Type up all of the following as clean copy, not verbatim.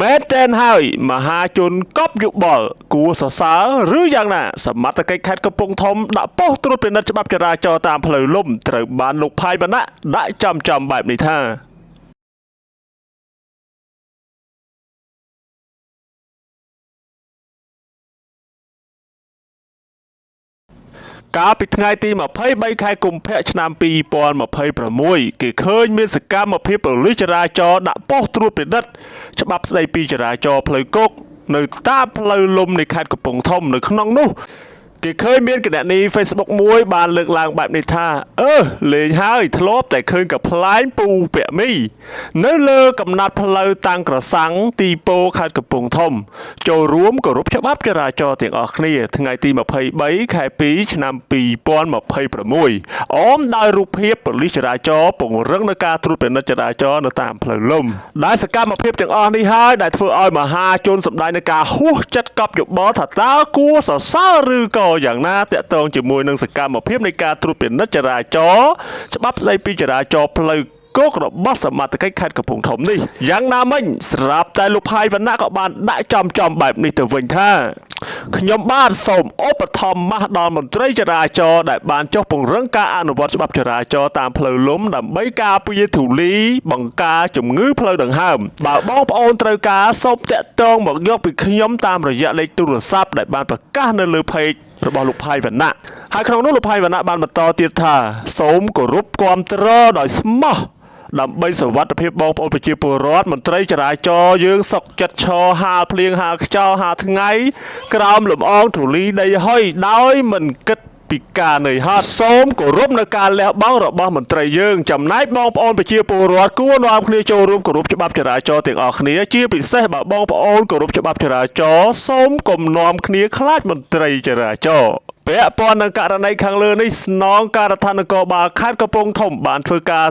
មែនតែនហើយមហាជនកប់យុបល់គួរសរសើរឬយ៉ាងណាសមត្ថកិច្ចខេត្តកំពង់ធំដាក់ប៉ុស្តិ៍ត្រួតពិនិត្យច្បាប់ចរាចរណ៍តាមផ្លូវលំត្រូវបានលោកផាយវណ្ណៈដាក់ចំបែបនេះថាកាលពីថ្ងៃទី23ខែកុម្ភៈឆ្នាំ2026គេឃើញមានសកម្មភាពប៉ូលីសចរាចរណ៍ដាក់ប៉ុស្តិ៍ត្រួតពិនិត្យច្បាប់ស្តីពីចរាចរណ៍ផ្លូវគោកនៅតាមផ្លូវលំនៃខេត្តកំពង់ធំនៅក្នុងនោះគេឃើញមានគណនី Facebook មួយបានលើកឡើងបែបនេះថាលេងហើយធ្លាប់តែឃើញកំ pl ែងពូពាក់មីនៅលើកំណាត់ផ្លូវតាំងក្រសាំងទីពោខេត្តកំពង់ធំចូលរួមគោរពច្បាប់ចរាចរណ៍ទាំងអស់គ្នាថ្ងៃទី23ខែ2ឆ្នាំ2026អមដោយរូបភាពប៉ូលីសចរាចរណ៍ពង្រឹងនៅការត្រួតពិនិត្យចរាចរណ៍នៅតាមផ្លូវលំដែលសកម្មភាពទាំងអស់នេះហើយដែលធ្វើឲ្យមហាជនសម្ដែងនៅការហួសចិត្តកប់យោបល់ថាតើគួរសរសើរឬក៏យ៉ាងណាតាក់ទងជាមួយនឹងសកម្មភាពនៃការត្រួតពិនិត្យចរាចរណ៍ច្បាប់ស្តីពីចរាចរណ៍ផ្លូវគោករបស់សមត្ថកិច្ចខេត្តកំពង់ធំនេះយ៉ាងណាមិញស្រាប់តែលោកផាយវណ្ណៈក៏បានដាក់ចំបែបនេះទៅវិញថាខ្ញុំបាទសូមឧបត្ថម្ភម៉ាស់ដល់មន្ត្រីចរាចរណ៍ដែលបានចុះពង្រឹងការអនុវត្តច្បាប់ចរាចរណ៍តាមផ្លូវលំដើម្បីការពារធូលីបង្ការជំងឺផ្លូវដង្ហើមបើបងប្អូនត្រូវការសូមតាក់ទងមកយកពីខ្ញុំតាមរយៈលេខទូរស័ព្ទដែលបានប្រកាសនៅលើเพจរបស់លោកផាយវណ្ណៈហើយក្នុងនោះលោកផាយវណ្ណៈបានបន្តទៀតថាសូមគោរពគាំទ្រដោយស្មោះដើម្បីសុវត្ថិភាពបងប្អូនប្រជាពលរដ្ឋមន្ត្រីចរាចរណ៍យើងសុកចិត្តឈរហាលភ្លៀងហាលខ្យល់ហាលថ្ងៃក្រោមលំអងធូលីដីហុយដោយមិនគិតពីការនឿយហត់សូមគោរពនៅការលះបង់របស់មន្ត្រីយើងចំណែកបងប្អូនប្រជាពលរដ្ឋគួរនាំគ្នាចូលរួមគោរពច្បាប់ចរាចរណ៍ទាំងអស់គ្នាជាពិសេសបើបងប្អូនគោរពច្បាប់ចរាចរណ៍សូមកុំនាំគ្នាខ្លាចមន្ត្រីចរាចរណ៍ពាក់ព័ន្ធនឹងករណីខាងលើនេះស្នងការដ្ឋាននគរបាលខេត្តកំពង់ធំបានធ្វើការ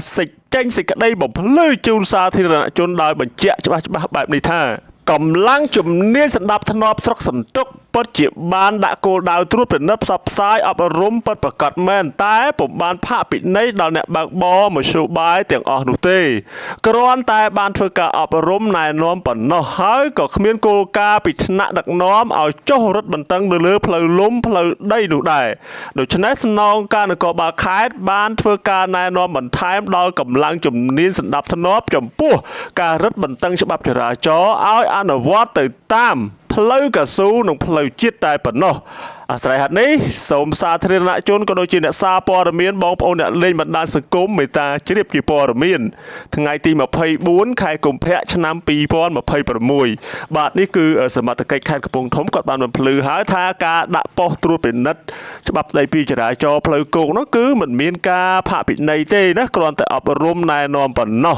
ចេញសេចក្តីបំភ្លឺជូនសាធារណជនដោយបញ្ជាក់ច្បាស់បែបនេះថាកម្លាំងជំនាញសម្ដាប់ធ្នាប់ស្រុកសន្ទុកពិតជាបានដាក់គោលដៅត្រួតពិនិត្យផ្សព្វផ្សាយអប់រំពិតប្រាកដមែនតែពុំបានផាកពិន័យដល់អ្នកបើកបរមធ្យោបាយទាំងអស់នោះទេគ្រាន់តែបានធ្វើការអប់រំណែនាំប៉ុណ្ណោះហើយក៏គ្មានគោលការណ៍ពីថ្នាក់ដឹកនាំឲ្យចុះរឹតបន្តឹងនៅលើផ្លូវលំផ្លូវដីនោះដែរដូច្នេះស្នងការនគរបាលខេត្តបានធ្វើការណែនាំបន្ថែមដល់កម្លាំងជំនាញសម្ដាប់ធ្នាប់ចំពោះការរឹតបន្តឹងច្បាប់ចរាចរណ៍ឲ្យអនុវត្តទៅតាមផ្លូវកស៊ូនិងផ្លូវជាតិតែប៉ុណ្ណោះអាស្រ័យហេតុនេះសូមសាធារណជនក៏ដូចជាអ្នកសារព័ត៌មានបងប្អូនអ្នកលេងបណ្ដាញសង្គមមេត្តាជ្រាបជាព័ត៌មានថ្ងៃទី24ខែកុម្ភៈឆ្នាំ2026បាទនេះគឺសមត្ថកិច្ចខេត្តកំពង់ធំគាត់បានបំភ្លឺហើយថាការដាក់ប៉ុស្តិ៍ត្រួតពិនិត្យច្បាប់ស្តីពីចរាចរណ៍ផ្លូវគោកនោះគឺមិនមានការផាកពិន័យទេណាគ្រាន់តែអប់រំណែនាំប៉ុណ្ណោះ